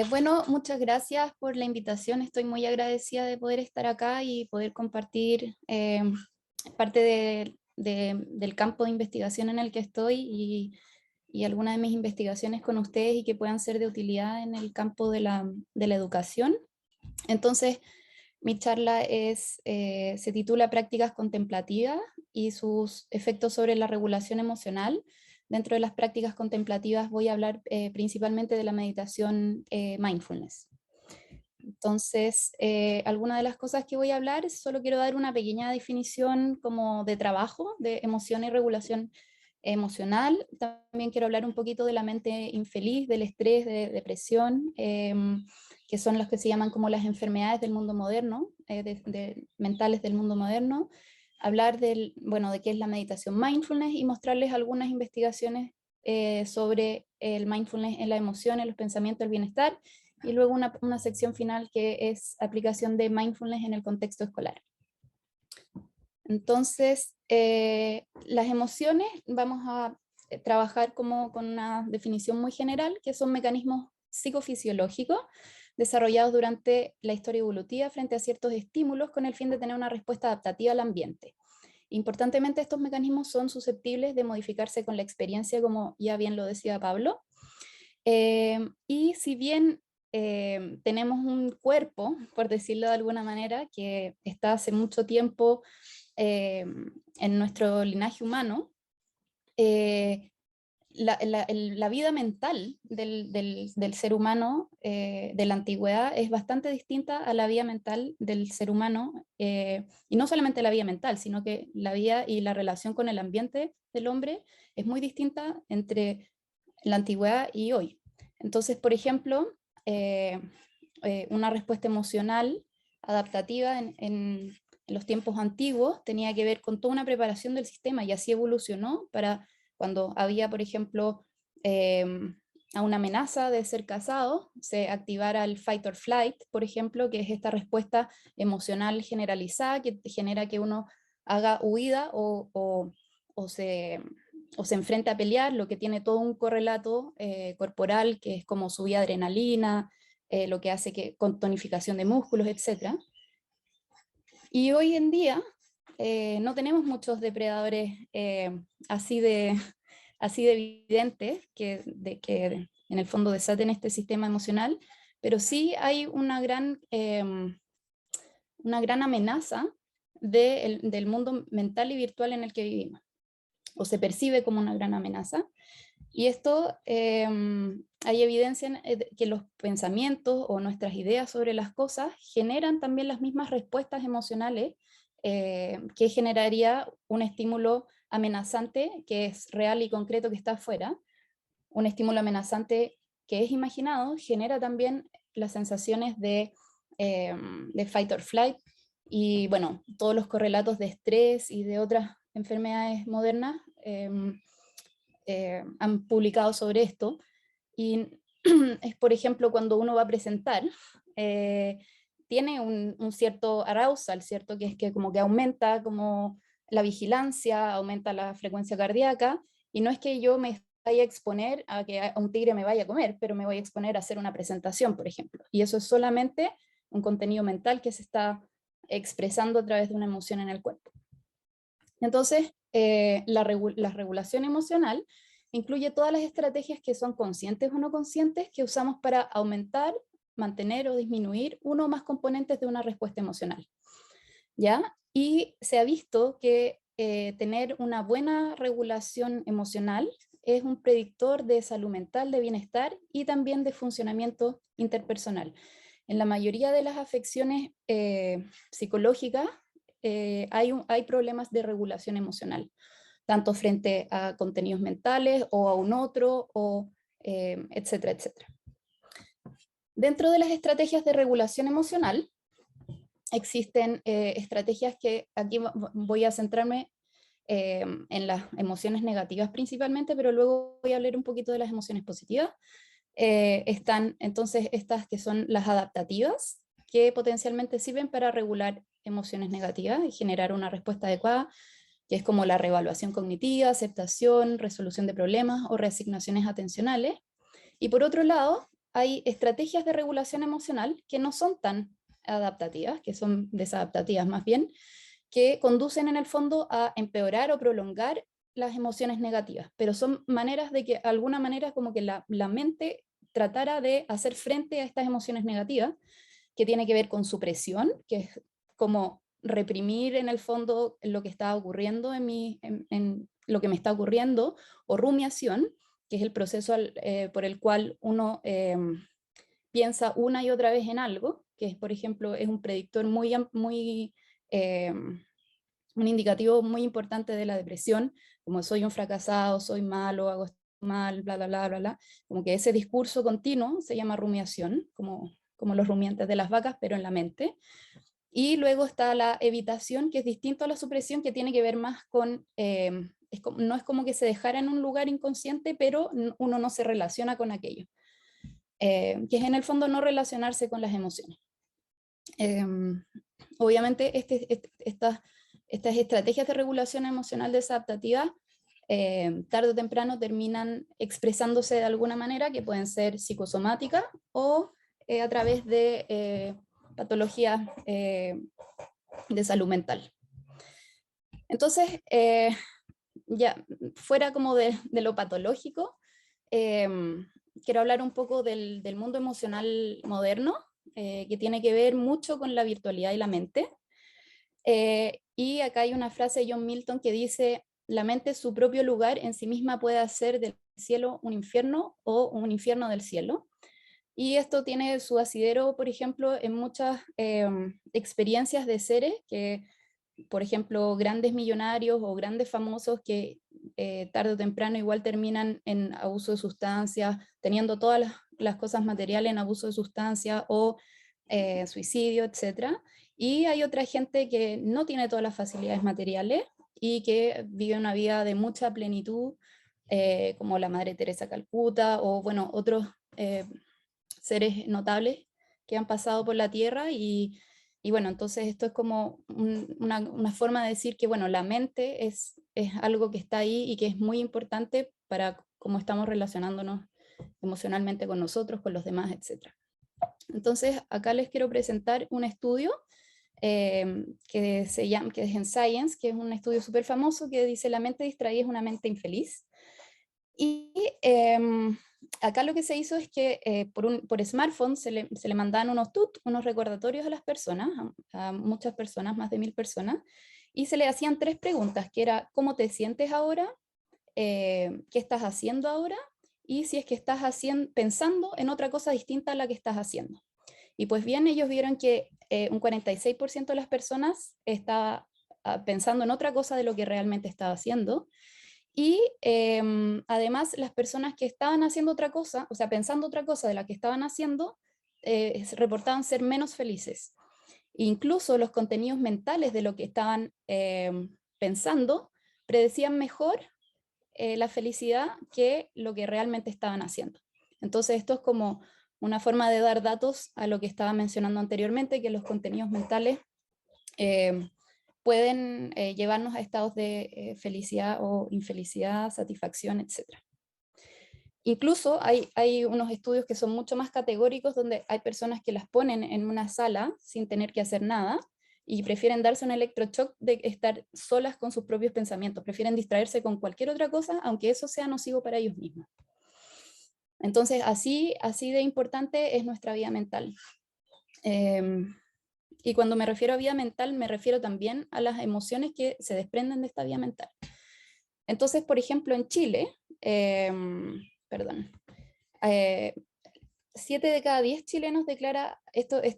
Bueno, muchas gracias por la invitación. Estoy muy agradecida de poder estar acá y poder compartir parte del campo de investigación en el que estoy y algunas de mis investigaciones con ustedes y que puedan ser de utilidad en el campo de la educación. Entonces, mi charla se titula Prácticas contemplativas y sus efectos sobre la regulación emocional. Dentro de las prácticas contemplativas voy a hablar principalmente de la meditación mindfulness. Entonces, algunas de las cosas que voy a hablar, solo quiero dar una pequeña definición como de trabajo, de emoción y regulación emocional. También quiero hablar un poquito de la mente infeliz, del estrés, de depresión, que son las que se llaman como las enfermedades del mundo moderno, mentales del mundo moderno. Hablar bueno, de qué es la meditación mindfulness y mostrarles algunas investigaciones sobre el mindfulness en la emoción, en los pensamientos, el bienestar, y luego una sección final que es aplicación de mindfulness en el contexto escolar. Entonces, las emociones vamos a trabajar con una definición muy general, que son mecanismos psicofisiológicos desarrollados durante la historia evolutiva frente a ciertos estímulos con el fin de tener una respuesta adaptativa al ambiente. Importantemente, estos mecanismos son susceptibles de modificarse con la experiencia, como ya bien lo decía Pablo. Y si bien tenemos un cuerpo, por decirlo de alguna manera, que está hace mucho tiempo en nuestro linaje humano, la vida mental del ser humano de la antigüedad es bastante distinta a la vida mental del ser humano, y no solamente la vida mental, sino que la vida y la relación con el ambiente del hombre es muy distinta entre la antigüedad y hoy. Entonces, por ejemplo, una respuesta emocional adaptativa en los tiempos antiguos tenía que ver con toda una preparación del sistema y así evolucionó para cuando había, por ejemplo, eh, a una amenaza de ser cazado, se activara el fight or flight, por ejemplo, que es esta respuesta emocional generalizada que genera que uno haga huida o se enfrenta a pelear, lo que tiene todo un correlato corporal, que es como subida de adrenalina, lo que hace que con tonificación de músculos, etc. Y hoy en día no tenemos muchos depredadores así de evidentes que en el fondo desaten este sistema emocional, pero sí hay una gran amenaza del mundo mental y virtual en el que vivimos, o se percibe como una gran amenaza. Y esto hay evidencia que los pensamientos o nuestras ideas sobre las cosas generan también las mismas respuestas emocionales que generaría un estímulo amenazante que es real y concreto que está afuera. Un estímulo amenazante que es imaginado genera también las sensaciones de fight or flight y bueno, todos los correlatos de estrés y de otras enfermedades modernas han publicado sobre esto, y es por ejemplo cuando uno va a presentar, tiene un cierto arousal, ¿cierto? Que es que como que aumenta como la vigilancia, aumenta la frecuencia cardíaca, y no es que yo me vaya a exponer a que a un tigre me vaya a comer, pero me voy a exponer a hacer una presentación, por ejemplo, y eso es solamente un contenido mental que se está expresando a través de una emoción en el cuerpo. Entonces, la regulación emocional incluye todas las estrategias que son conscientes o no conscientes que usamos para aumentar, mantener o disminuir uno o más componentes de una respuesta emocional, ¿ya? Y se ha visto que tener una buena regulación emocional es un predictor de salud mental, de bienestar y también de funcionamiento interpersonal. En la mayoría de las afecciones psicológicas hay problemas de regulación emocional, tanto frente a contenidos mentales o a un otro, etcétera, etcétera. Dentro de las estrategias de regulación emocional, existen estrategias que aquí voy a centrarme en las emociones negativas principalmente, pero luego voy a hablar un poquito de las emociones positivas. Están entonces estas que son las adaptativas, que potencialmente sirven para regular emociones negativas y generar una respuesta adecuada, que es como la reevaluación cognitiva, aceptación, resolución de problemas o reasignaciones atencionales. Y por otro lado, hay estrategias de regulación emocional que no son tan adaptativas, que son desadaptativas más bien, que conducen en el fondo a empeorar o prolongar las emociones negativas, pero son maneras de que, de alguna manera, como que la mente tratara de hacer frente a estas emociones negativas, que tiene que ver con supresión, que es como reprimir en el fondo lo que está ocurriendo en lo que me está ocurriendo, o rumiación, que es el proceso por el cual uno piensa una y otra vez en algo, que es, por ejemplo, es un predictor muy un indicativo muy importante de la depresión, como soy un fracasado, soy malo, hago esto mal, bla, bla, bla, bla, bla. Como que ese discurso continuo se llama rumiación, como los rumiantes de las vacas, pero en la mente. Y luego está la evitación, que es distinto a la supresión, que tiene que ver más con, no es como que se dejara en un lugar inconsciente, pero uno no se relaciona con aquello. Que es en el fondo no relacionarse con las emociones. Obviamente estas estrategias de regulación emocional desadaptativa tarde o temprano terminan expresándose de alguna manera, que pueden ser psicosomáticas o a través de patologías de salud mental. Entonces, ya fuera como de lo patológico, quiero hablar un poco del mundo emocional moderno, que tiene que ver mucho con la virtualidad y la mente. Y acá hay una frase de John Milton que dice: la mente, su propio lugar en sí misma, puede hacer del cielo un infierno o un infierno del cielo. Y esto tiene su asidero, por ejemplo, en muchas experiencias de seres que, por ejemplo, grandes millonarios o grandes famosos que tarde o temprano igual terminan en abuso de sustancias, teniendo todas las cosas materiales en abuso de sustancias o suicidio, etc. Y hay otra gente que no tiene todas las facilidades materiales y que vive una vida de mucha plenitud, como la Madre Teresa Calcuta o, bueno, otros seres notables que han pasado por la Tierra. Y bueno, entonces esto es como una forma de decir que, bueno, la mente es algo que está ahí y que es muy importante para cómo estamos relacionándonos emocionalmente con nosotros, con los demás, etc. Entonces, acá les quiero presentar un estudio que es en Science, que es un estudio súper famoso que dice: la mente distraída es una mente infeliz. Y acá lo que se hizo es que por smartphone se le mandaban unos recordatorios a las personas, a muchas personas, más de 1000 personas, y se le hacían 3 preguntas, que era: ¿cómo te sientes ahora? ¿Qué estás haciendo ahora? Y si es que estás pensando en otra cosa distinta a la que estás haciendo. Y pues bien, ellos vieron que un 46% de las personas estaba pensando en otra cosa de lo que realmente estaba haciendo. Y además, las personas que estaban haciendo otra cosa, o sea, pensando otra cosa de la que estaban haciendo, reportaban ser menos felices. Incluso los contenidos mentales de lo que estaban pensando predecían mejor la felicidad que lo que realmente estaban haciendo. Entonces, esto es como una forma de dar datos a lo que estaba mencionando anteriormente, que los contenidos mentales pueden llevarnos a estados de felicidad o infelicidad, satisfacción, etc. Incluso hay unos estudios que son mucho más categóricos, donde hay personas que las ponen en una sala sin tener que hacer nada y prefieren darse un electroshock de estar solas con sus propios pensamientos, prefieren distraerse con cualquier otra cosa, aunque eso sea nocivo para ellos mismos. Entonces, así de importante es nuestra vida mental. Y cuando me refiero a vida mental, me refiero también a las emociones que se desprenden de esta vida mental. Entonces, por ejemplo, en Chile, 7 de cada 10 chilenos declara, esta es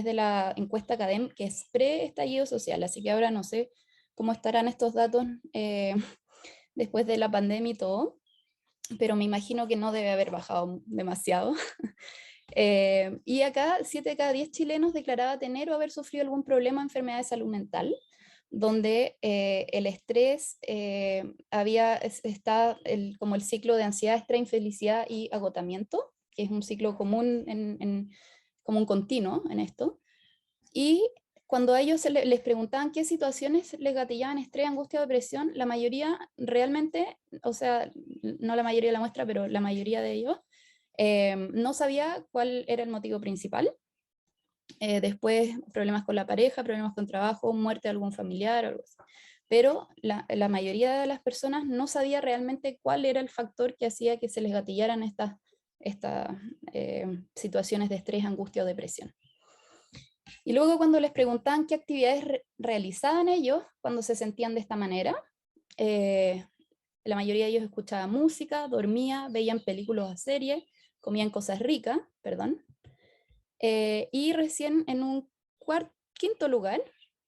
de la encuesta Academ, que es pre-estallido social, así que ahora no sé cómo estarán estos datos después de la pandemia y todo, pero me imagino que no debe haber bajado demasiado. Y acá 7 de cada 10 chilenos declaraba tener o haber sufrido algún problema o enfermedad de salud mental, donde el estrés está como el ciclo de ansiedad, estrés, infelicidad y agotamiento, que es un ciclo común, como un continuo en esto. Y cuando a ellos les preguntaban qué situaciones les gatillaban estrés, angustia o depresión, la mayoría realmente, o sea, no la mayoría de la muestra, pero la mayoría de ellos, No sabía cuál era el motivo principal. Después problemas con la pareja, problemas con trabajo, muerte de algún familiar, algo así. Pero la mayoría de las personas no sabía realmente cuál era el factor que hacía que se les gatillaran estas situaciones de estrés, angustia o depresión. Y luego cuando les preguntaban qué actividades realizaban ellos cuando se sentían de esta manera, la mayoría de ellos escuchaba música, dormía, veían películas o series, comían cosas ricas, perdón, y recién en un quinto lugar,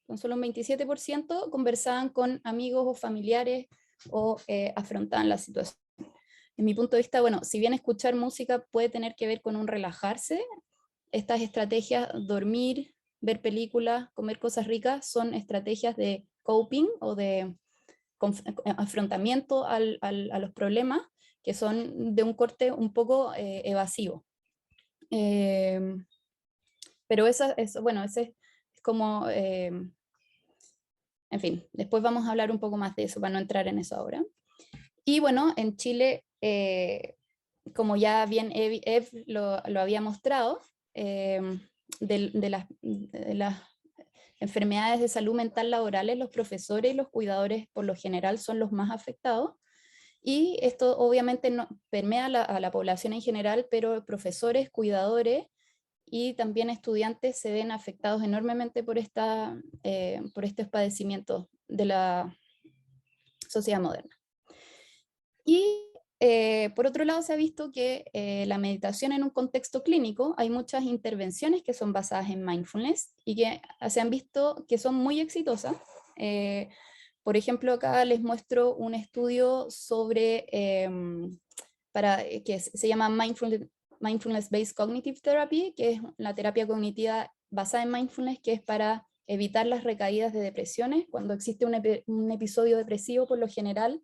con solo un 27%, conversaban con amigos o familiares o afrontaban la situación. En mi punto de vista, bueno, si bien escuchar música puede tener que ver con un relajarse, estas estrategias, dormir, ver películas, comer cosas ricas, son estrategias de coping o de afrontamiento a los problemas que son de un corte un poco evasivo. Pero bueno, ese es como, en fin, después vamos a hablar un poco más de eso para no entrar en eso ahora. Y bueno, en Chile, como ya bien Ev lo había mostrado, de las enfermedades de salud mental laborales, los profesores y los cuidadores por lo general son los más afectados. Y esto obviamente no, permea a la población en general, pero profesores, cuidadores y también estudiantes se ven afectados enormemente por estos padecimientos de la sociedad moderna. Y por otro lado se ha visto que la meditación en un contexto clínico, hay muchas intervenciones que son basadas en mindfulness y que se han visto que son muy exitosas. Por ejemplo, acá les muestro un estudio sobre, que se llama Mindfulness-Based Cognitive Therapy, que es la terapia cognitiva basada en mindfulness, que es para evitar las recaídas de depresiones. Cuando existe un episodio depresivo, por lo general,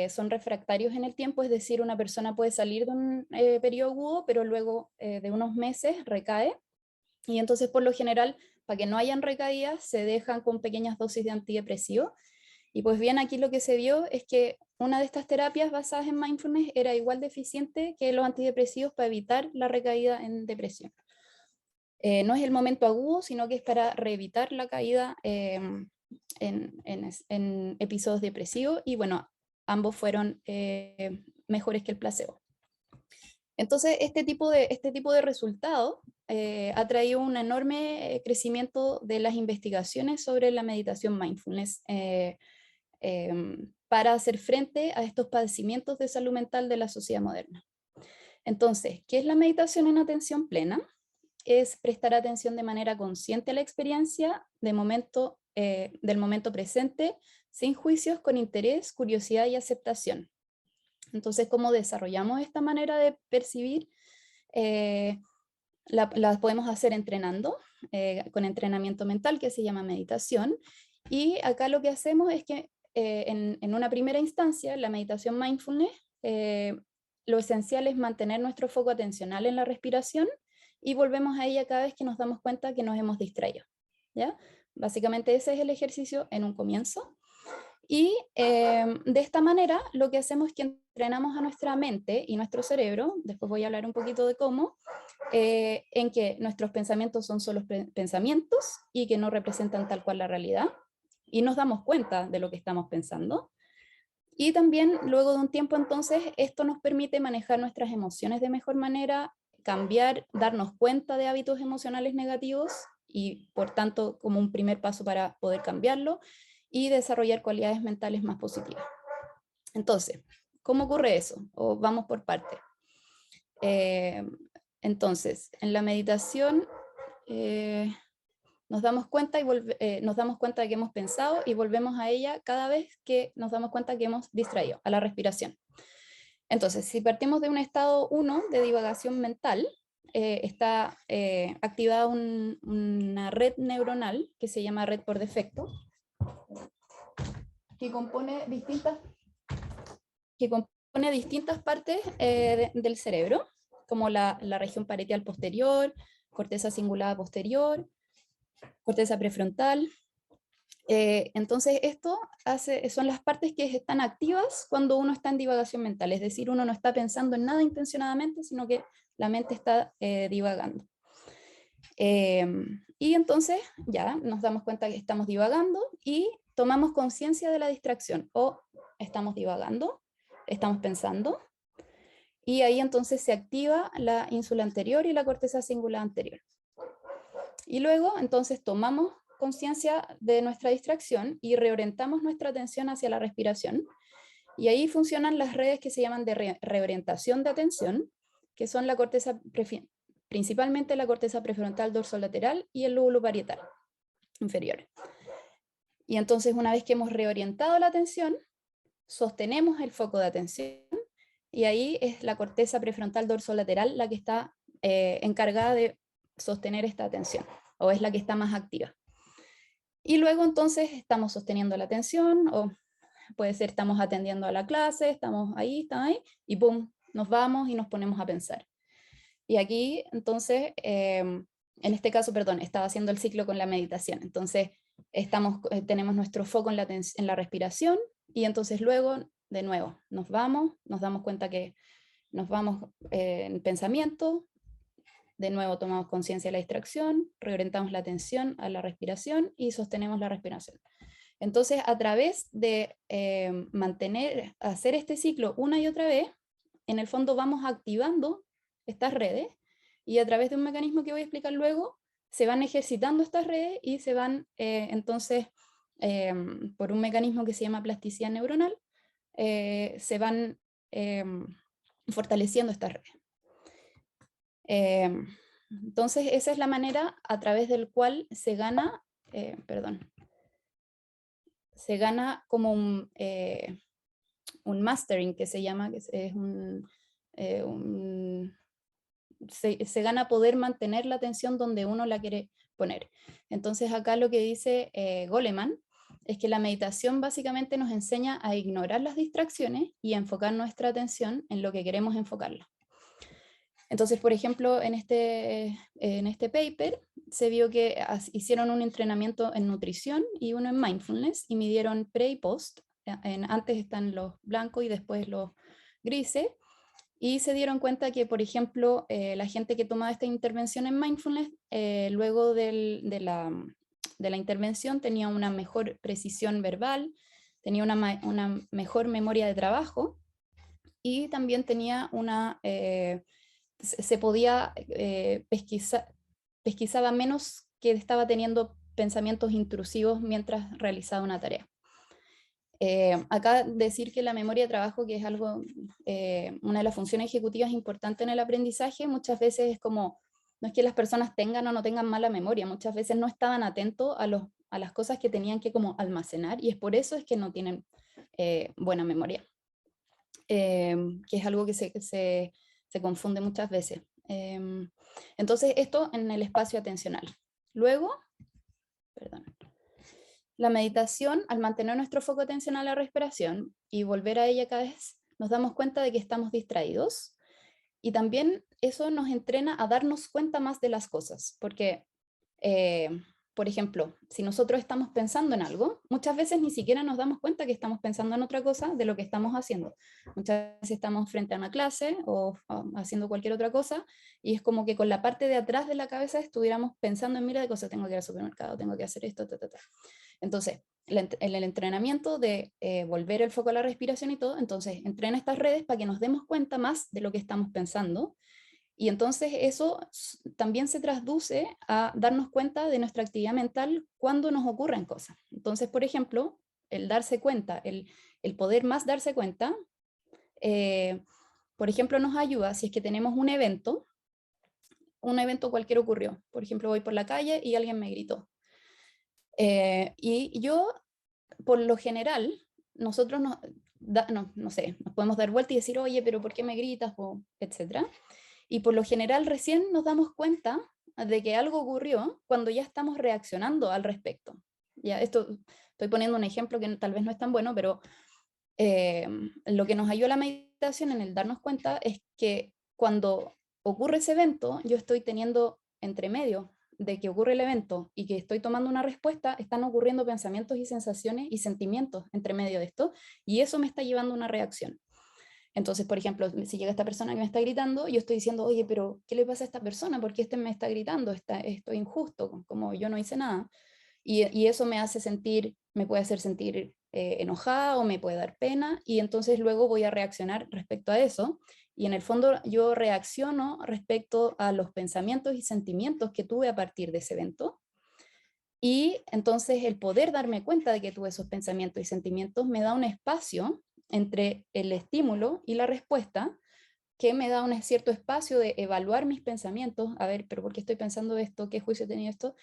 son refractarios en el tiempo, es decir, una persona puede salir de un periodo agudo, pero luego de unos meses recae, y entonces por lo general, para que no hayan recaídas, se dejan con pequeñas dosis de antidepresivo. Y pues bien, aquí lo que se vio es que una de estas terapias basadas en mindfulness era igual de eficiente que los antidepresivos para evitar la recaída en depresión. No es el momento agudo, sino que es para reevitar la caída en episodios depresivos, y bueno, ambos fueron mejores que el placebo. Entonces, este tipo de resultado ha traído un enorme crecimiento de las investigaciones sobre la meditación mindfulness para hacer frente a estos padecimientos de salud mental de la sociedad moderna. Entonces, ¿qué es la meditación en atención plena? Es prestar atención de manera consciente a la experiencia del momento presente, sin juicios, con interés, curiosidad y aceptación. Entonces, ¿cómo desarrollamos esta manera de percibir? La podemos hacer entrenando, con entrenamiento mental, que se llama meditación. Y acá lo que hacemos es que en una primera instancia, la meditación mindfulness, lo esencial es mantener nuestro foco atencional en la respiración y volvemos a ella cada vez que nos damos cuenta que nos hemos distraído, ¿ya? Básicamente ese es el ejercicio en un comienzo. Y de esta manera lo que hacemos es que entrenamos a nuestra mente y nuestro cerebro, después voy a hablar un poquito de cómo, en que nuestros pensamientos son solo pensamientos y que no representan tal cual la realidad, y nos damos cuenta de lo que estamos pensando. Y también luego de un tiempo entonces esto nos permite manejar nuestras emociones de mejor manera, cambiar, darnos cuenta de hábitos emocionales negativos y por tanto como un primer paso para poder cambiarlo y desarrollar cualidades mentales más positivas. Entonces, ¿cómo ocurre eso? O vamos por parte. Entonces, en la meditación nos damos cuenta nos damos cuenta de que hemos pensado y volvemos a ella cada vez que nos damos cuenta que hemos distraído, a la respiración. Entonces, si partimos de un estado 1 de divagación mental, está activada una red neuronal que se llama red por defecto, que compone distintas partes del cerebro, como la región parietal posterior, corteza cingulada posterior, corteza prefrontal, Entonces esto son las partes que están activas cuando uno está en divagación mental, es decir, uno no está pensando en nada intencionadamente, sino que la mente está divagando. Y entonces ya nos damos cuenta que estamos divagando y tomamos conciencia de la distracción, o estamos divagando, estamos pensando, y ahí entonces se activa la ínsula anterior y la corteza cingulada anterior. Y luego entonces tomamos conciencia de nuestra distracción y reorientamos nuestra atención hacia la respiración. Y ahí funcionan las redes que se llaman de reorientación de atención, que son la corteza, principalmente la corteza prefrontal dorsolateral y el lóbulo parietal inferior. Y entonces una vez que hemos reorientado la atención, sostenemos el foco de atención y ahí es la corteza prefrontal dorsolateral la que está encargada de sostener esta atención, o es la que está más activa. Y luego entonces estamos sosteniendo la atención, o puede ser estamos atendiendo a la clase, estamos ahí, y pum, nos vamos y nos ponemos a pensar. Y aquí entonces, en este caso, perdón, estaba haciendo el ciclo con la meditación, entonces tenemos nuestro foco en la respiración, y entonces luego, de nuevo, nos damos cuenta que nos vamos en pensamiento, de nuevo tomamos conciencia de la distracción, reorientamos la atención a la respiración y sostenemos la respiración. Entonces, a través de hacer este ciclo una y otra vez, en el fondo vamos activando estas redes, y a través de un mecanismo que voy a explicar luego, se van ejercitando estas redes y se van entonces, por un mecanismo que se llama plasticidad neuronal, se van fortaleciendo estas redes. Entonces, esa es la manera a través del cual se gana, se gana como un mastering, que se llama, que es se gana poder mantener la atención donde uno la quiere poner. Entonces acá lo que dice Goleman es que la meditación básicamente nos enseña a ignorar las distracciones y a enfocar nuestra atención en lo que queremos enfocarla. Entonces, por ejemplo, en este paper se vio que hicieron un entrenamiento en nutrición y uno en mindfulness, y midieron pre y post. Antes están los blancos y después los grises, y se dieron cuenta que, por ejemplo, la gente que tomaba esta intervención en mindfulness, luego de la intervención tenía una mejor precisión verbal, tenía una mejor memoria de trabajo, y también tenía se podía pesquisaba menos, que estaba teniendo pensamientos intrusivos mientras realizaba una tarea. Acá decir que la memoria de trabajo, que es algo, una de las funciones ejecutivas importantes en el aprendizaje, muchas veces es como, no es que las personas tengan o no tengan mala memoria, muchas veces no estaban atentos a las cosas que tenían que como almacenar, y es por eso es que no tienen buena memoria, que es algo que se confunde muchas veces. Entonces esto en el espacio atencional. Luego, perdón. La meditación, al mantener nuestro foco atencional a la respiración y volver a ella cada vez, nos damos cuenta de que estamos distraídos, y también eso nos entrena a darnos cuenta más de las cosas, porque, por ejemplo, si nosotros estamos pensando en algo, muchas veces ni siquiera nos damos cuenta que estamos pensando en otra cosa de lo que estamos haciendo. Muchas veces estamos frente a una clase o haciendo cualquier otra cosa, y es como que con la parte de atrás de la cabeza estuviéramos pensando en mira de cosas, tengo que ir al supermercado, tengo que hacer esto, ta, ta, ta. Entonces, en el entrenamiento de volver el foco a la respiración y todo, entonces entrena estas redes para que nos demos cuenta más de lo que estamos pensando, y entonces eso también se traduce a darnos cuenta de nuestra actividad mental cuando nos ocurren cosas. Entonces, por ejemplo, el darse cuenta, el poder más darse cuenta, por ejemplo, nos ayuda si es que tenemos un evento cualquiera ocurrió. Por ejemplo, voy por la calle y alguien me gritó. Y yo, por lo general, nosotros no sé, nos podemos dar vuelta y decir, oye, pero ¿por qué me gritas? O etcétera. Y por lo general recién nos damos cuenta de que algo ocurrió cuando ya estamos reaccionando al respecto. Ya, esto estoy poniendo un ejemplo que tal vez no es tan bueno, pero lo que nos ayuda a la meditación en el darnos cuenta es que cuando ocurre ese evento, yo estoy teniendo entre medio de que ocurre el evento y que estoy tomando una respuesta, están ocurriendo pensamientos y sensaciones y sentimientos entre medio de esto, y eso me está llevando a una reacción. Entonces, por ejemplo, si llega esta persona que me está gritando, yo estoy diciendo, oye, pero ¿qué le pasa a esta persona? ¿Por qué este me está gritando? Esto es injusto, como yo no hice nada. Y eso me hace sentir, me puede hacer sentir enojada o me puede dar pena, y entonces luego voy a reaccionar respecto a eso. Y en el fondo yo reacciono respecto a los pensamientos y sentimientos que tuve a partir de ese evento. Y entonces el poder darme cuenta de que tuve esos pensamientos y sentimientos me da un espacio entre el estímulo y la respuesta, que me da un cierto espacio de evaluar mis pensamientos, a ver, pero ¿por qué estoy pensando esto? ¿Qué juicio he tenido esto?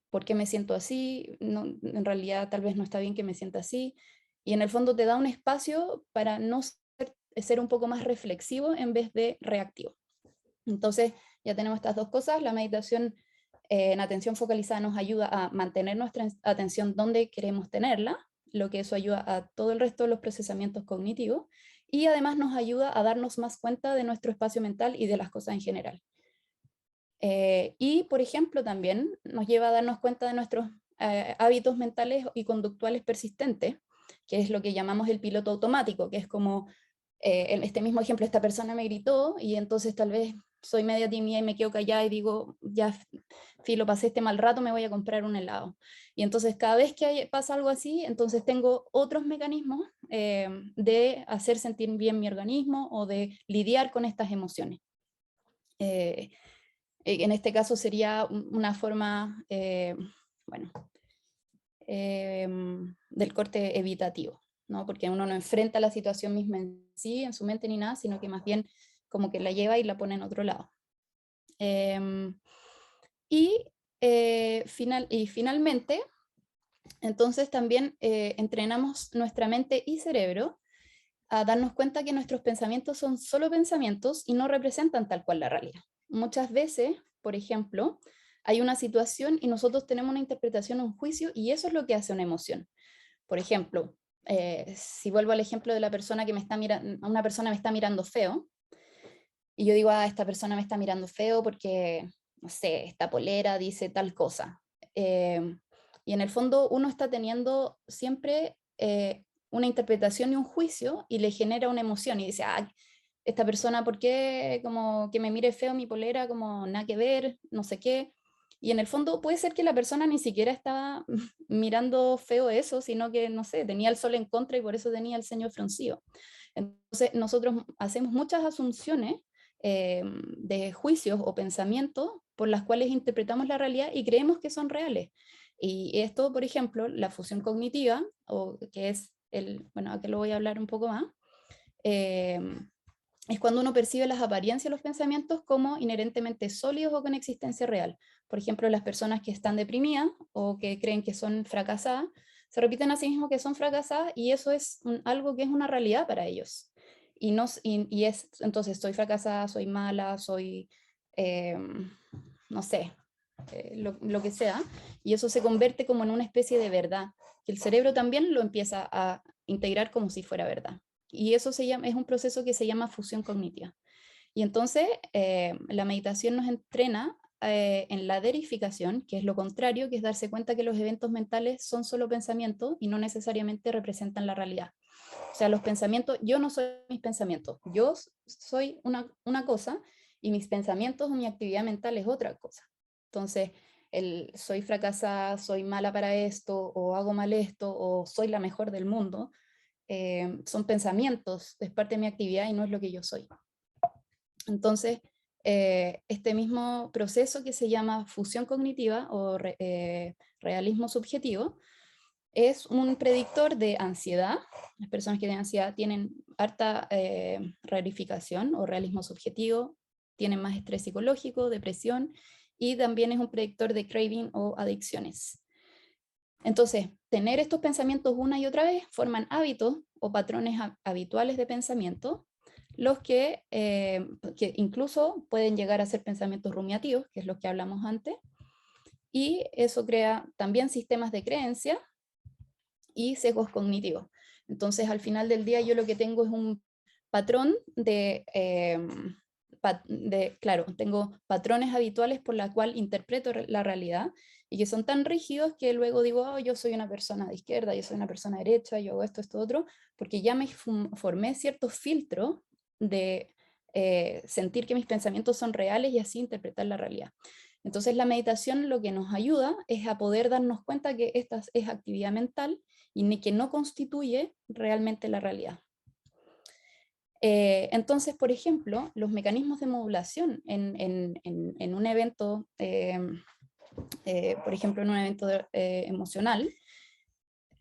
¿Por qué me siento así? No, en realidad tal vez no está bien que me sienta así. Y en el fondo te da un espacio para no ser un poco más reflexivo en vez de reactivo. Entonces ya tenemos estas dos cosas. La meditación en atención focalizada nos ayuda a mantener nuestra atención donde queremos tenerla, lo que eso ayuda a todo el resto de los procesamientos cognitivos, y además nos ayuda a darnos más cuenta de nuestro espacio mental y de las cosas en general. Y, por ejemplo, también nos lleva a darnos cuenta de nuestros hábitos mentales y conductuales persistentes, que es lo que llamamos el piloto automático, que es como, en este mismo ejemplo, esta persona me gritó y entonces tal vez soy media tímida y me quedo callada y digo, ya, filo, pasé este mal rato, me voy a comprar un helado. Y entonces cada vez que pasa algo así, entonces tengo otros mecanismos de hacer sentir bien mi organismo o de lidiar con estas emociones. En este caso sería una forma, bueno, del corte evitativo, ¿no? Porque uno no enfrenta la situación misma en sí, en su mente ni nada, sino que más bien como que la lleva y la pone en otro lado. Y finalmente, entonces también entrenamos nuestra mente y cerebro a darnos cuenta que nuestros pensamientos son solo pensamientos y no representan tal cual la realidad. Muchas veces, por ejemplo, hay una situación y nosotros tenemos una interpretación, un juicio, y eso es lo que hace una emoción. Por ejemplo, si vuelvo al ejemplo de la persona que me está mirando, una persona me está mirando feo, y yo digo, esta persona me está mirando feo porque, no sé, esta polera dice tal cosa. Y en el fondo uno está teniendo siempre una interpretación y un juicio y le genera una emoción y dice, esta persona, ¿por qué como que me mire feo mi polera? Como nada que ver, no sé qué. Y en el fondo puede ser que la persona ni siquiera estaba mirando feo eso, sino que, no sé, tenía el sol en contra y por eso tenía el ceño fruncido. Entonces nosotros hacemos muchas asunciones de juicios o pensamientos por las cuales interpretamos la realidad y creemos que son reales. Y esto, por ejemplo, la fusión cognitiva, o que es bueno, aquí lo voy a hablar un poco más, eh, es cuando uno percibe las apariencias de los pensamientos como inherentemente sólidos o con existencia real. Por ejemplo, las personas que están deprimidas o que creen que son fracasadas, se repiten a sí mismos que son fracasadas y eso es algo que es una realidad para ellos. Y es, entonces, soy fracasada, soy mala, soy, eh, no sé, lo que sea, y eso se convierte como en una especie de verdad, que el cerebro también lo empieza a integrar como si fuera verdad. Y eso es un proceso que se llama fusión cognitiva. Y entonces la meditación nos entrena en la derificación, que es lo contrario, que es darse cuenta que los eventos mentales son solo pensamientos y no necesariamente representan la realidad. O sea, los pensamientos, yo no soy mis pensamientos, yo soy una cosa y mis pensamientos o mi actividad mental es otra cosa. Entonces, soy fracasada, soy mala para esto, o hago mal esto, o soy la mejor del mundo, son pensamientos, es parte de mi actividad y no es lo que yo soy. Entonces, este mismo proceso que se llama fusión cognitiva o realismo subjetivo es un predictor de ansiedad. Las personas que tienen ansiedad tienen harta rarificación o realismo subjetivo, tienen más estrés psicológico, depresión, y también es un predictor de craving o adicciones. Entonces, tener estos pensamientos una y otra vez forman hábitos o patrones habituales de pensamiento, los que incluso pueden llegar a ser pensamientos rumiativos, que es lo que hablamos antes, y eso crea también sistemas de creencia y sesgos cognitivos. Entonces, al final del día, yo lo que tengo es un patrón claro, tengo patrones habituales por la cual interpreto la realidad y que son tan rígidos que luego digo, oh, yo soy una persona de izquierda, yo soy una persona derecha, yo hago esto, esto, otro, porque ya me formé ciertos filtros de sentir que mis pensamientos son reales y así interpretar la realidad. Entonces la meditación lo que nos ayuda es a poder darnos cuenta que esta es actividad mental y que no constituye realmente la realidad. Entonces, por ejemplo, los mecanismos de modulación en un evento, por ejemplo, en un evento emocional,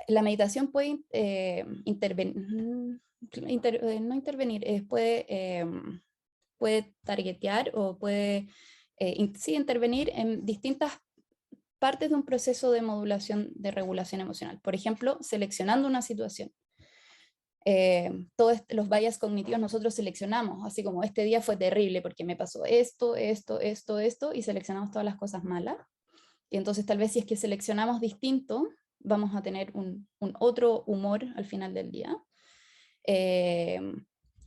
la meditación puede no intervenir, puede targetear o puede sí, intervenir en distintas partes de un proceso de modulación de regulación emocional. Por ejemplo, seleccionando una situación. Todos los bias cognitivos nosotros seleccionamos, así como este día fue terrible porque me pasó esto, esto, esto, esto, y seleccionamos todas las cosas malas. Y entonces tal vez si es que seleccionamos distinto, vamos a tener un otro humor al final del día.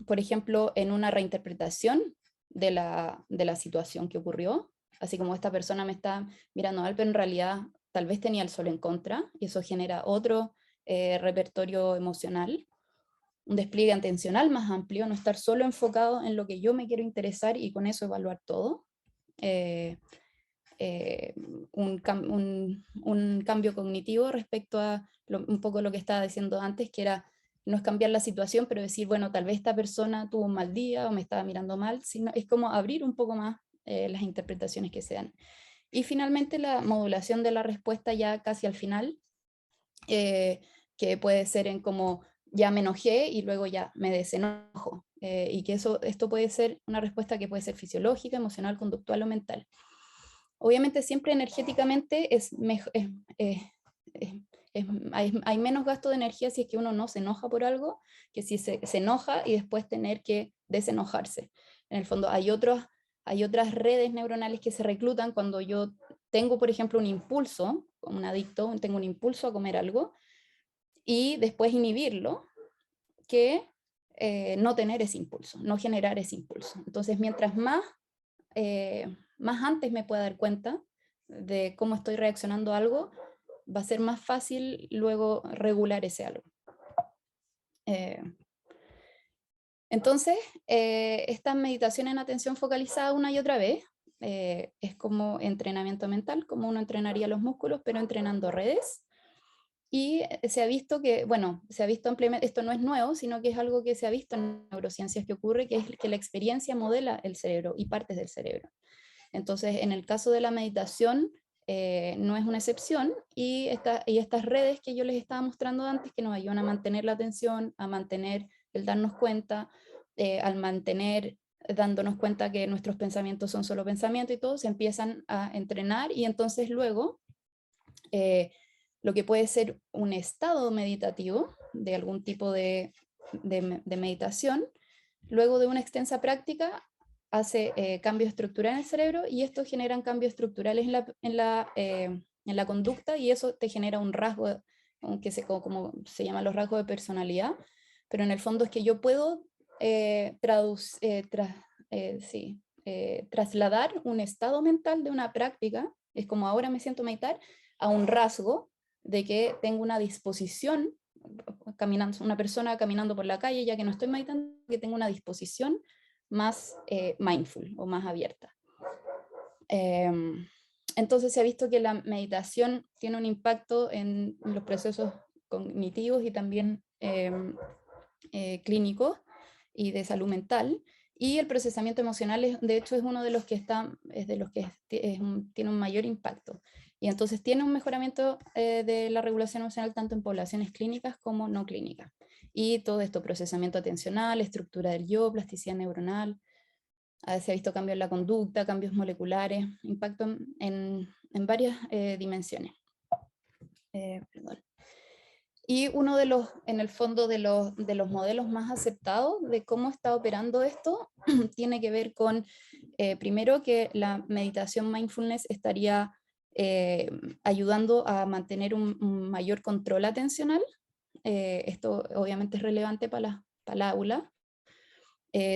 Por ejemplo, en una reinterpretación de la situación que ocurrió, así como esta persona me está mirando mal, pero en realidad tal vez tenía el sol en contra, y eso genera otro repertorio emocional, un despliegue atencional más amplio, no estar solo enfocado en lo que yo me quiero interesar y con eso evaluar todo. Un cambio cognitivo respecto a un poco lo que estaba diciendo antes, que era no es cambiar la situación, pero decir, bueno, tal vez esta persona tuvo un mal día o me estaba mirando mal, sino es como abrir un poco más las interpretaciones que se dan. Y finalmente la modulación de la respuesta ya casi al final, que puede ser en como ya me enojé y luego ya me desenojo, y que esto puede ser una respuesta que puede ser fisiológica, emocional, conductual o mental. Obviamente siempre energéticamente hay menos gasto de energía si es que uno no se enoja por algo, que si se enoja y después tener que desenojarse. En el fondo hay otras redes neuronales que se reclutan cuando yo tengo, por ejemplo, un impulso, como un adicto, tengo un impulso a comer algo, y después inhibirlo, que no tener ese impulso, no generar ese impulso. Entonces, mientras más antes me pueda dar cuenta de cómo estoy reaccionando a algo, va a ser más fácil luego regular ese algo. Entonces, esta meditación en atención focalizada una y otra vez es como entrenamiento mental, como uno entrenaría los músculos, pero entrenando redes. Y se ha visto que, bueno, se ha visto ampliamente, esto no es nuevo, sino que es algo que se ha visto en neurociencias que ocurre, que es que la experiencia modela el cerebro y partes del cerebro. Entonces, en el caso de la meditación, no es una excepción, y estas redes que yo les estaba mostrando antes, que nos ayudan a mantener la atención, a mantener el darnos cuenta, al mantener dándonos cuenta que nuestros pensamientos son solo pensamientos y todo, se empiezan a entrenar, y entonces luego lo que puede ser un estado meditativo de algún tipo de meditación, luego de una extensa práctica hace cambios estructurales en el cerebro, y estos generan cambios estructurales en la conducta, y eso te genera un rasgo, aunque como se llaman los rasgos de personalidad, pero en el fondo es que yo puedo trasladar un estado mental de una práctica, es como ahora me siento meditar, a un rasgo de que tengo una disposición, caminando, una persona caminando por la calle, ya que no estoy meditando, que tengo una disposición más mindful o más abierta. Entonces se ha visto que la meditación tiene un impacto en los procesos cognitivos y también clínicos y de salud mental, y el procesamiento emocional de hecho es uno de los que tiene un mayor impacto, y entonces tiene un mejoramiento de la regulación emocional tanto en poblaciones clínicas como no clínicas, y todo esto, procesamiento atencional, estructura del yo, plasticidad neuronal. Se ha visto cambios en la conducta, cambios moleculares, impacto en varias dimensiones. Perdón. Y uno de los, en el fondo, de los modelos más aceptados de cómo está operando esto, tiene que ver con, primero, que la meditación mindfulness estaría ayudando a mantener un mayor control atencional. Esto obviamente es relevante para la aula.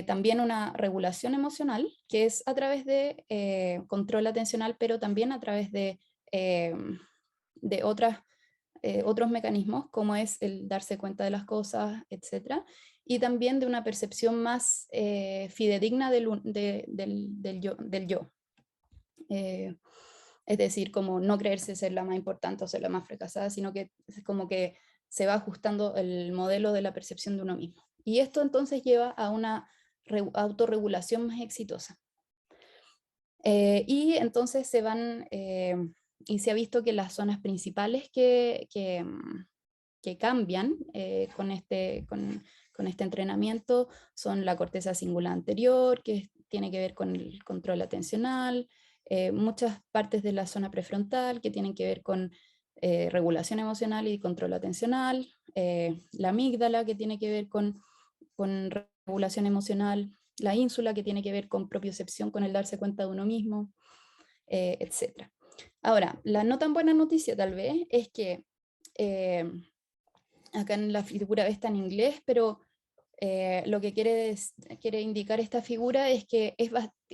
También una regulación emocional, que es a través de control atencional, pero también a través eh, de otros mecanismos, como es el darse cuenta de las cosas, etc. Y también de una percepción más fidedigna del yo. Eh, es decir, como no creerse ser la más importante o ser la más fracasada, sino que es como que se va ajustando el modelo de la percepción de uno mismo. Y esto entonces lleva a una autorregulación más exitosa. Y entonces y se ha visto que las zonas principales que cambian con este entrenamiento son la corteza cingulada anterior, que tiene que ver con el control atencional, muchas partes de la zona prefrontal que tienen que ver con regulación emocional y control atencional, la amígdala que tiene que ver con regulación emocional, la ínsula que tiene que ver con propiocepción, con el darse cuenta de uno mismo, etc. Ahora, la no tan buena noticia tal vez es que eh, acá en la figura está en inglés, pero lo que quiere indicar esta figura es que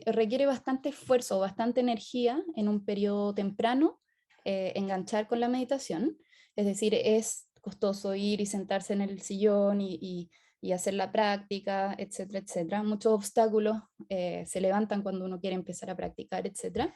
requiere bastante esfuerzo, bastante energía en un periodo temprano enganchar con la meditación. Es decir, es costoso ir y sentarse en el sillón y hacer la práctica, etcétera, etcétera. Muchos obstáculos se levantan cuando uno quiere empezar a practicar, etcétera.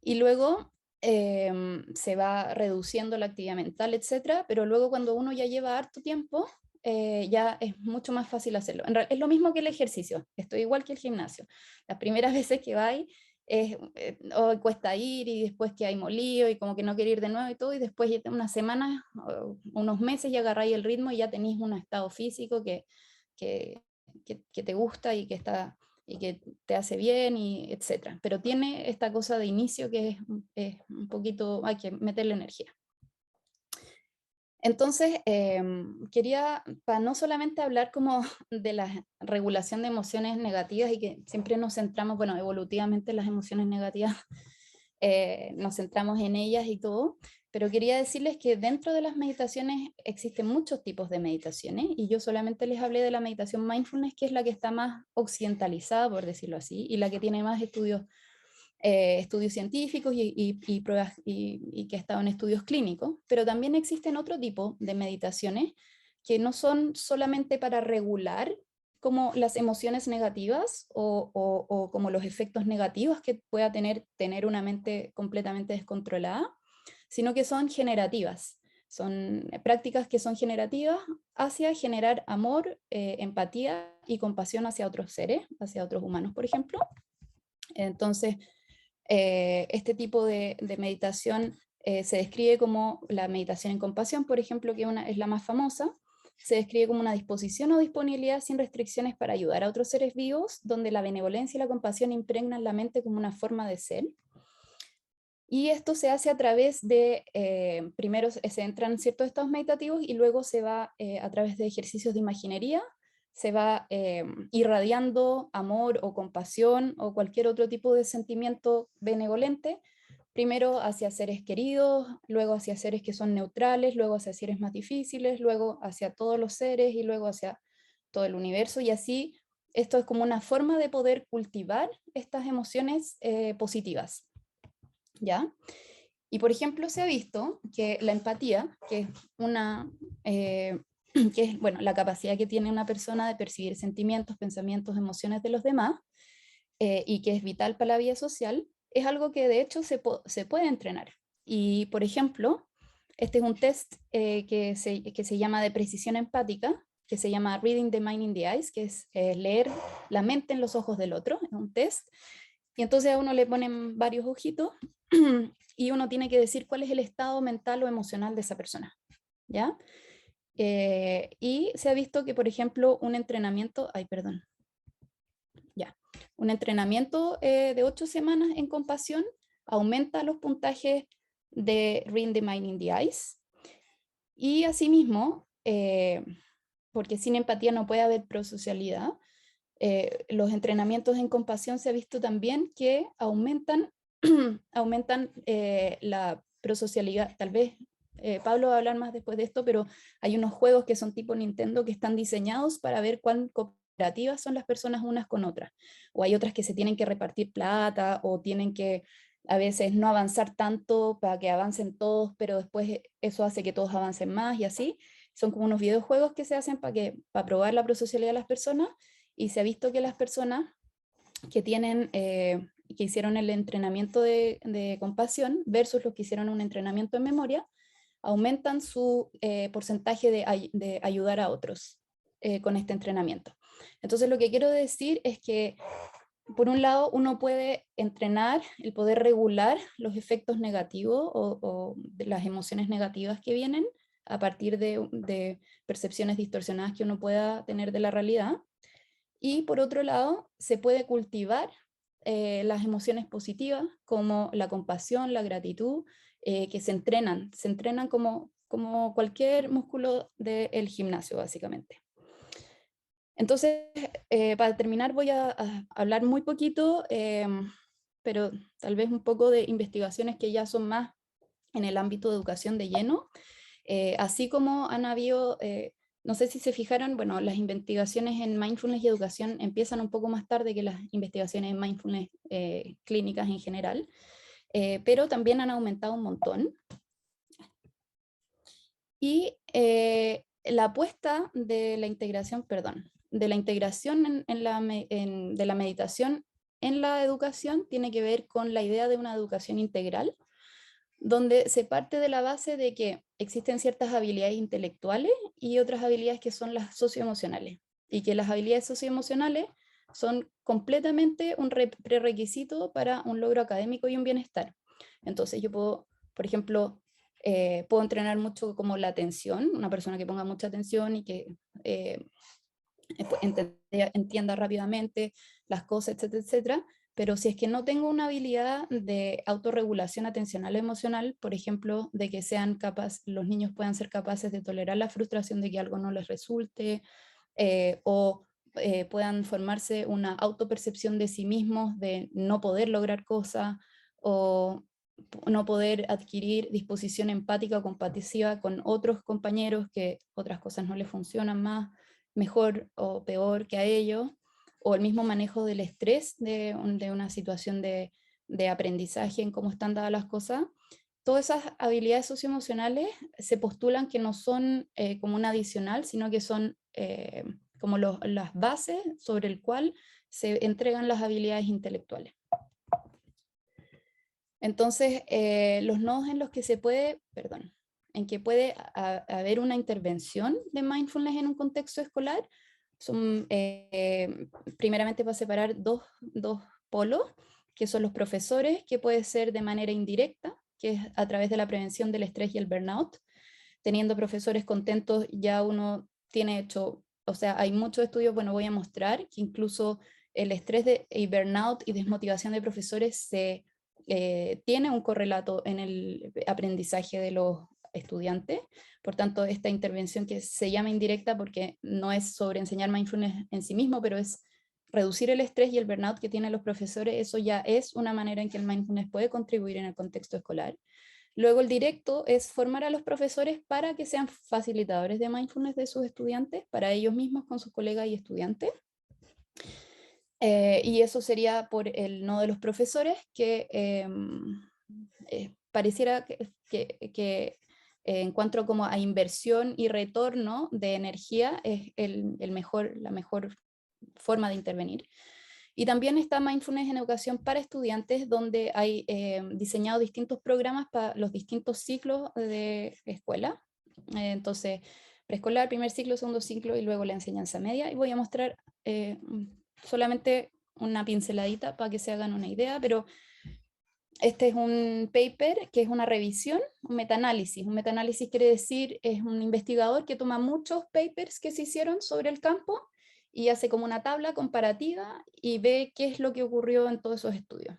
Y luego se va reduciendo la actividad mental, etcétera, pero luego cuando uno ya lleva harto tiempo, ya es mucho más fácil hacerlo. Es lo mismo que el ejercicio, estoy igual que el gimnasio. Las primeras veces que vais, cuesta ir y después que hay molío y como que no quiere ir de nuevo y todo, y después ya unas semanas, unos meses ya agarráis el ritmo y ya tenéis un estado físico que, que te gusta y que te hace bien, y etcétera. Pero tiene esta cosa de inicio que es un poquito, hay que meterle energía. Entonces, quería, para no solamente hablar como de la regulación de emociones negativas y que siempre nos centramos, bueno, evolutivamente las emociones negativas, nos centramos en ellas y todo, pero quería decirles que dentro de las meditaciones existen muchos tipos de meditaciones y yo solamente les hablé de la meditación mindfulness, que es la que está más occidentalizada, por decirlo así, y la que tiene más estudios científicos y pruebas y que ha estado en estudios clínicos, pero también existen otro tipo de meditaciones que no son solamente para regular como las emociones negativas o como los efectos negativos que pueda tener una mente completamente descontrolada, sino que son generativas. Son prácticas que son generativas hacia generar amor, empatía y compasión hacia otros seres, hacia otros humanos, por ejemplo. Entonces, este tipo de meditación se describe como la meditación en compasión, por ejemplo, que es la más famosa. Se describe como una disposición o disponibilidad sin restricciones para ayudar a otros seres vivos, donde la benevolencia y la compasión impregnan la mente como una forma de ser. Y esto se hace a través primero se entran ciertos estados meditativos y luego se va a través de ejercicios de imaginería, se va irradiando amor o compasión o cualquier otro tipo de sentimiento benevolente, primero hacia seres queridos, luego hacia seres que son neutrales, luego hacia seres más difíciles, luego hacia todos los seres y luego hacia todo el universo, y así esto es como una forma de poder cultivar estas emociones positivas. ¿Ya? Y por ejemplo, se ha visto que la empatía, que es que es, bueno, la capacidad que tiene una persona de percibir sentimientos, pensamientos, emociones de los demás, y que es vital para la vida social, es algo que de hecho se puede entrenar. Y por ejemplo, este es un test que se llama de precisión empática, que se llama Reading the Mind in the Eyes, que es leer la mente en los ojos del otro, es un test. Y entonces a uno le ponen varios ojitos y uno tiene que decir cuál es el estado mental o emocional de esa persona, ¿ya? Y se ha visto que, por ejemplo, un entrenamiento, un entrenamiento de 8 semanas en compasión aumenta los puntajes de Reading the Mind in the Eyes. Y asimismo, porque sin empatía no puede haber prosocialidad, los entrenamientos en compasión se ha visto también que aumentan, aumentan la prosocialidad. Tal vez Pablo va a hablar más después de esto, pero hay unos juegos que son tipo Nintendo que están diseñados para ver cuán cooperativas son las personas unas con otras, o hay otras que se tienen que repartir plata, o tienen que a veces no avanzar tanto para que avancen todos, pero después eso hace que todos avancen más y así. Son como unos videojuegos que se hacen para probar la prosocialidad de las personas, y se ha visto que las personas que tienen, que hicieron el entrenamiento de compasión versus los que hicieron un entrenamiento en memoria, aumentan su porcentaje de ayudar a otros con este entrenamiento. Entonces lo que quiero decir es que, por un lado, uno puede entrenar el poder regular los efectos negativos o de las emociones negativas que vienen a partir de percepciones distorsionadas que uno pueda tener de la realidad. Y por otro lado, se puede cultivar las emociones positivas como la compasión, la gratitud, que se entrenan como cualquier músculo del gimnasio, básicamente. Entonces, para terminar voy a hablar muy poquito, pero tal vez un poco de investigaciones que ya son más en el ámbito de educación de lleno, así como han habido, no sé si se fijaron, bueno, las investigaciones en mindfulness y educación empiezan un poco más tarde que las investigaciones en mindfulness clínicas en general, pero también han aumentado un montón. Y la apuesta de la integración, perdón, de la integración de la meditación en la educación tiene que ver con la idea de una educación integral, donde se parte de la base de que existen ciertas habilidades intelectuales y otras habilidades que son las socioemocionales, y que las habilidades socioemocionales son completamente un prerequisito para un logro académico y un bienestar. Entonces yo puedo, por ejemplo, puedo entrenar mucho como la atención, una persona que ponga mucha atención y que entienda rápidamente las cosas, etcétera, etcétera. Pero si es que no tengo una habilidad de autorregulación atencional emocional, por ejemplo, de que los niños puedan ser capaces de tolerar la frustración de que algo no les resulte, o puedan formarse una autopercepción de sí mismos, de no poder lograr cosas, o no poder adquirir disposición empática o compasiva con otros compañeros que otras cosas no les funcionan mejor o peor que a ellos, o el mismo manejo del estrés de una situación de aprendizaje en cómo están dadas las cosas. Todas esas habilidades socioemocionales se postulan que no son como un adicional, sino que son como las bases sobre el cual se entregan las habilidades intelectuales. Entonces, los nodos en los que se puede, perdón, en que puede haber una intervención de mindfulness en un contexto escolar son primeramente para separar dos polos, que son los profesores, que puede ser de manera indirecta, que es a través de la prevención del estrés y el burnout. Teniendo profesores contentos, ya uno tiene hecho, o sea, hay muchos estudios, bueno, voy a mostrar que incluso el estrés y burnout y desmotivación de profesores tiene un correlato en el aprendizaje de los estudiantes. Por tanto, esta intervención, que se llama indirecta porque no es sobre enseñar mindfulness en sí mismo, pero es reducir el estrés y el burnout que tienen los profesores, eso ya es una manera en que el mindfulness puede contribuir en el contexto escolar. Luego el directo es formar a los profesores para que sean facilitadores de mindfulness de sus estudiantes, para ellos mismos, con sus colegas y estudiantes. Y eso sería por el nodo de los profesores, que pareciera que en cuanto como a inversión y retorno de energía es la mejor forma de intervenir. Y también está Mindfulness en Educación para Estudiantes, donde hay diseñado distintos programas para los distintos ciclos de escuela. Entonces, preescolar, primer ciclo, segundo ciclo y luego la enseñanza media. Y voy a mostrar solamente una pinceladita para que se hagan una idea, pero este es un paper que es una revisión, un metaanálisis. Un metaanálisis quiere decir, es un investigador que toma muchos papers que se hicieron sobre el campo y hace como una tabla comparativa y ve qué es lo que ocurrió en todos esos estudios.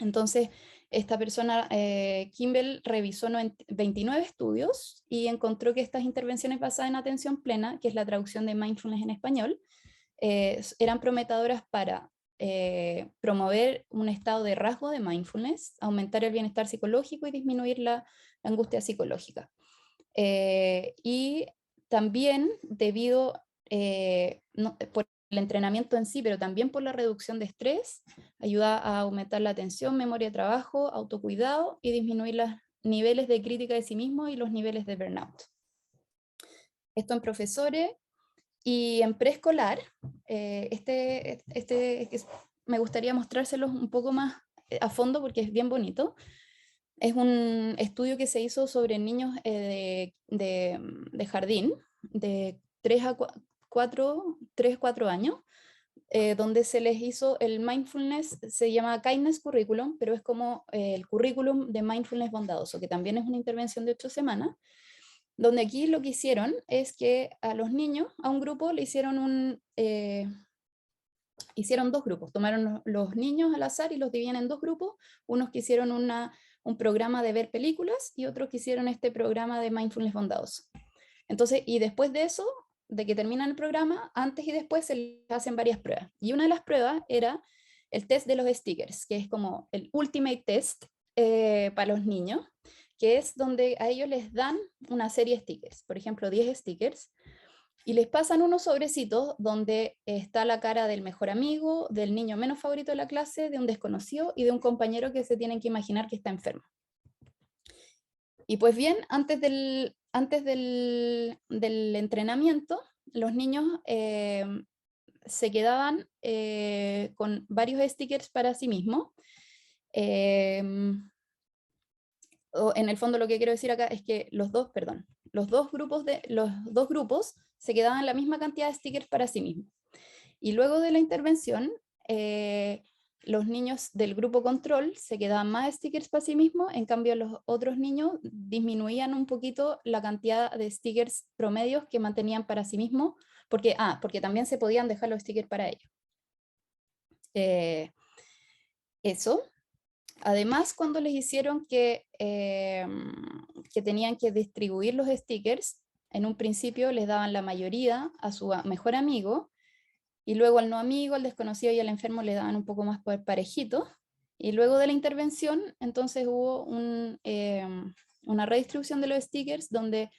Entonces, esta persona, Kimball, revisó 29 estudios y encontró que estas intervenciones basadas en atención plena, que es la traducción de mindfulness en español, eran prometedoras para promover un estado de rasgo de mindfulness, aumentar el bienestar psicológico y disminuir la angustia psicológica. Y también debido, por entrenamiento en sí, pero también por la reducción de estrés, ayuda a aumentar la atención, memoria de trabajo, autocuidado y disminuir los niveles de crítica de sí mismo y los niveles de burnout. Esto en profesores y en preescolar, me gustaría mostrárselos un poco más a fondo porque es bien bonito. Es un estudio que se hizo sobre niños de jardín, de 4 años, donde se les hizo el mindfulness, se llama Kindness Curriculum, pero es como el currículum de mindfulness bondadoso, que también es una intervención de 8 semanas, donde aquí lo que hicieron es que a los niños, a un grupo le hicieron 2 grupos, tomaron los niños al azar y los dividían en 2 grupos, unos que hicieron un programa de ver películas y otros que hicieron este programa de mindfulness bondadoso. Entonces, y después de eso, de que terminan el programa, antes y después se les hacen varias pruebas. Y una de las pruebas era el test de los stickers, que es como el ultimate test para los niños, que es donde a ellos les dan una serie de stickers, por ejemplo, 10 stickers, y les pasan unos sobrecitos donde está la cara del mejor amigo, del niño menos favorito de la clase, de un desconocido y de un compañero que se tienen que imaginar que está enfermo. Y pues bien, del entrenamiento, los niños se quedaban con varios stickers para sí mismos. En el fondo lo que quiero decir acá es que los dos grupos se quedaban la misma cantidad de stickers para sí mismos. Y luego de la intervención, los niños del grupo control se quedaban más stickers para sí mismos, en cambio los otros niños disminuían un poquito la cantidad de stickers promedios que mantenían para sí mismos, porque también se podían dejar los stickers para ellos. Eso. Además, cuando les hicieron que tenían que distribuir los stickers, en un principio les daban la mayoría a su mejor amigo, y luego al no amigo, al desconocido y al enfermo le daban un poco más parejito, y luego de la intervención, entonces hubo una redistribución de los stickers donde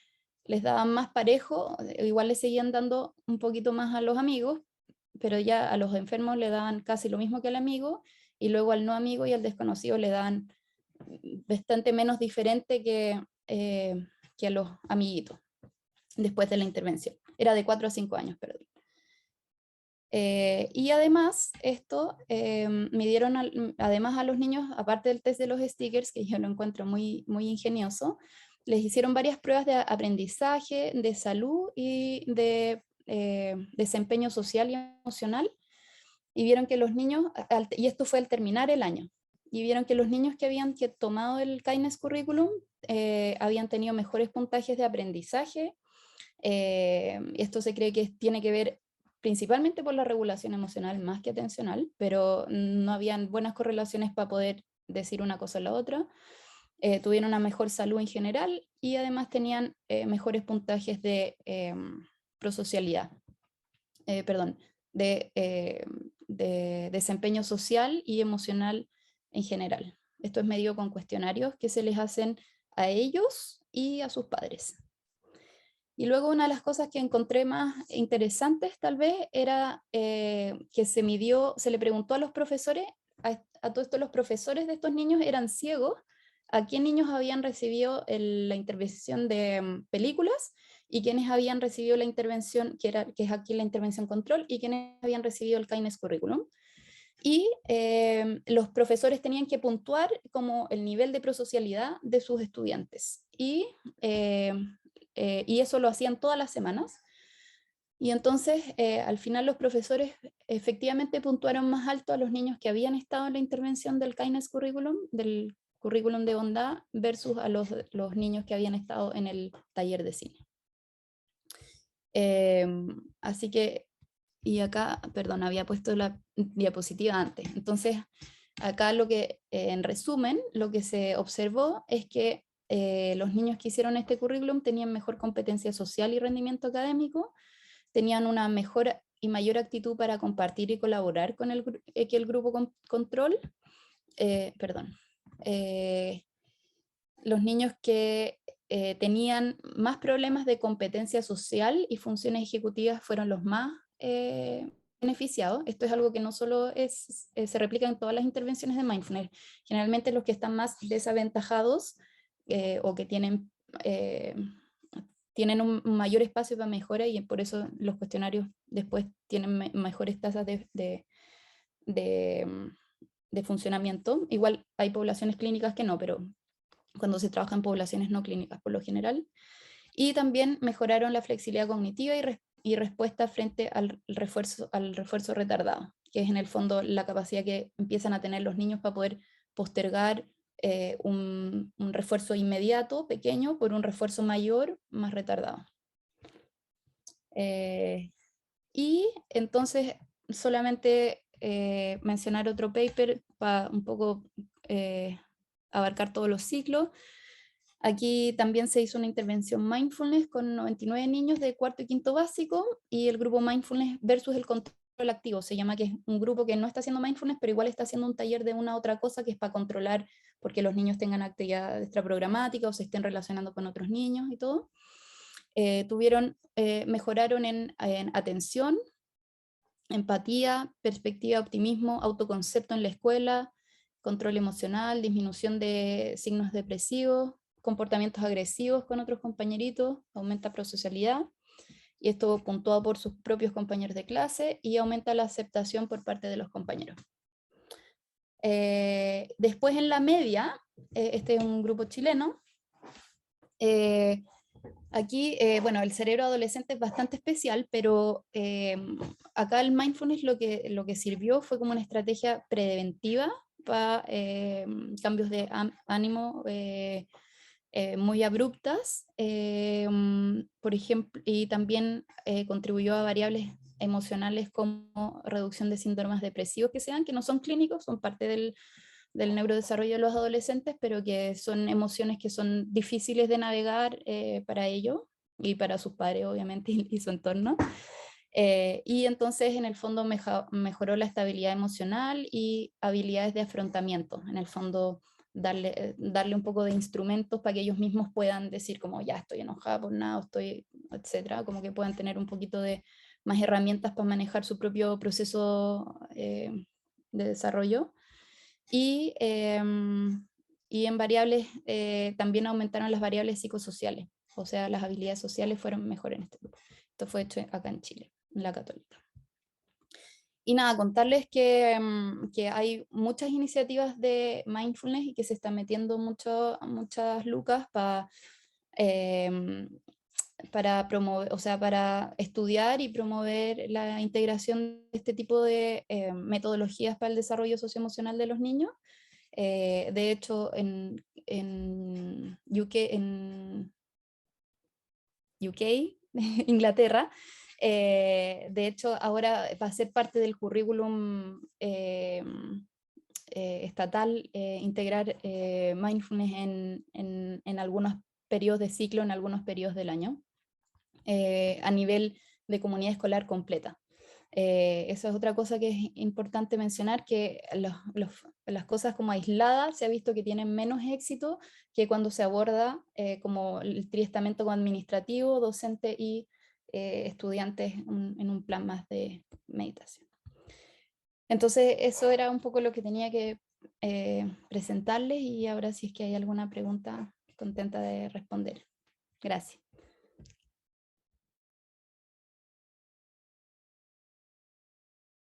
les daban más parejo, igual les seguían dando un poquito más a los amigos, pero ya a los enfermos le daban casi lo mismo que al amigo, y luego al no amigo y al desconocido le daban bastante menos diferente que a los amiguitos, después de la intervención. Era de 4 a 5 años, perdón. Y además, esto midieron además a los niños, aparte del test de los stickers, que yo lo encuentro muy, muy ingenioso, les hicieron varias pruebas de aprendizaje, de salud y de desempeño social y emocional, y vieron que los niños, y esto fue al terminar el año, y vieron que los niños que habían tomado el Kindness Curriculum habían tenido mejores puntajes de aprendizaje. Esto se cree que tiene que ver principalmente por la regulación emocional más que atencional, pero no habían buenas correlaciones para poder decir una cosa o la otra. Tuvieron una mejor salud en general y además tenían mejores puntajes de prosocialidad, perdón, de desempeño social y emocional en general. Esto es medido con cuestionarios que se les hacen a ellos y a sus padres. Y luego una de las cosas que encontré más interesantes tal vez era que se le preguntó a los profesores, a todos estos los profesores de estos niños eran ciegos, a qué niños habían recibido la intervención de películas y quiénes habían recibido la intervención, que es aquí la intervención control, y quiénes habían recibido el Kindness Curriculum. Y los profesores tenían que puntuar como el nivel de prosocialidad de sus estudiantes. Y eso lo hacían todas las semanas. Y entonces, al final los profesores efectivamente puntuaron más alto a los niños que habían estado en la intervención del Kindness Curriculum, del currículum de bondad, versus a los niños que habían estado en el taller de cine. Así que, y acá, perdón, había puesto la diapositiva antes. Entonces, acá en resumen, lo que se observó es que los niños que hicieron este currículum tenían mejor competencia social y rendimiento académico, tenían una mejor y mayor actitud para compartir y colaborar con que el grupo control. Los niños que tenían más problemas de competencia social y funciones ejecutivas fueron los más beneficiados. Esto es algo que no solo se replica en todas las intervenciones de mindfulness. Generalmente los que están más desaventajados o que tienen un mayor espacio para mejora, y por eso los cuestionarios después tienen mejores tasas de funcionamiento. Igual hay poblaciones clínicas que no, pero cuando se trabaja en poblaciones no clínicas por lo general. Y también mejoraron la flexibilidad cognitiva y respuesta frente al refuerzo retardado, que es en el fondo la capacidad que empiezan a tener los niños para poder postergar un refuerzo inmediato, pequeño, por un refuerzo mayor, más retardado. Y entonces solamente mencionar otro paper para un poco abarcar todos los ciclos. Aquí también se hizo una intervención mindfulness con 99 niños de cuarto y quinto básico, y el grupo mindfulness versus el control activo. Se llama, que es un grupo que no está haciendo mindfulness, pero igual está haciendo un taller de una otra cosa que es para controlar porque los niños tengan actividad extraprogramática o se estén relacionando con otros niños y todo. Mejoraron en atención, empatía, perspectiva, optimismo, autoconcepto en la escuela, control emocional, disminución de signos depresivos, comportamientos agresivos con otros compañeritos, aumenta prosocialidad, y esto puntuado por sus propios compañeros de clase, y aumenta la aceptación por parte de los compañeros. Después en la media, este es un grupo chileno, aquí, bueno, el cerebro adolescente es bastante especial, pero acá el mindfulness lo que sirvió fue como una estrategia preventiva para cambios de ánimo muy abruptas, por ejemplo, y también contribuyó a variables emocionales como reducción de síntomas depresivos que que no son clínicos, son parte del neurodesarrollo de los adolescentes, pero que son emociones que son difíciles de navegar para ellos y para sus padres, obviamente, y su entorno. Y entonces, en el fondo, mejoró la estabilidad emocional y habilidades de afrontamiento. En el fondo, darle un poco de instrumentos para que ellos mismos puedan decir como ya estoy enojada por nada, estoy, etcétera, como que puedan tener un poquito de más herramientas para manejar su propio proceso de desarrollo. Y, y en variables, también aumentaron las variables psicosociales, o sea, las habilidades sociales fueron mejores en este grupo. Esto fue hecho acá en Chile, en la Católica. Y nada, contarles que hay muchas iniciativas de mindfulness y que se están metiendo muchas lucas para promover, o sea, para estudiar y promover la integración de este tipo de metodologías para el desarrollo socioemocional de los niños. De hecho, en UK, Inglaterra, de hecho, ahora va a ser parte del currículum estatal integrar mindfulness en algunos periodos de ciclo, en algunos periodos del año, a nivel de comunidad escolar completa. Eso es otra cosa que es importante mencionar, que las cosas como aisladas se ha visto que tienen menos éxito que cuando se aborda como el triestamento administrativo, docente y estudiantes en un plan más de meditación. Entonces eso era un poco lo que tenía que presentarles, y ahora si es que hay alguna pregunta, contenta de responder. Gracias.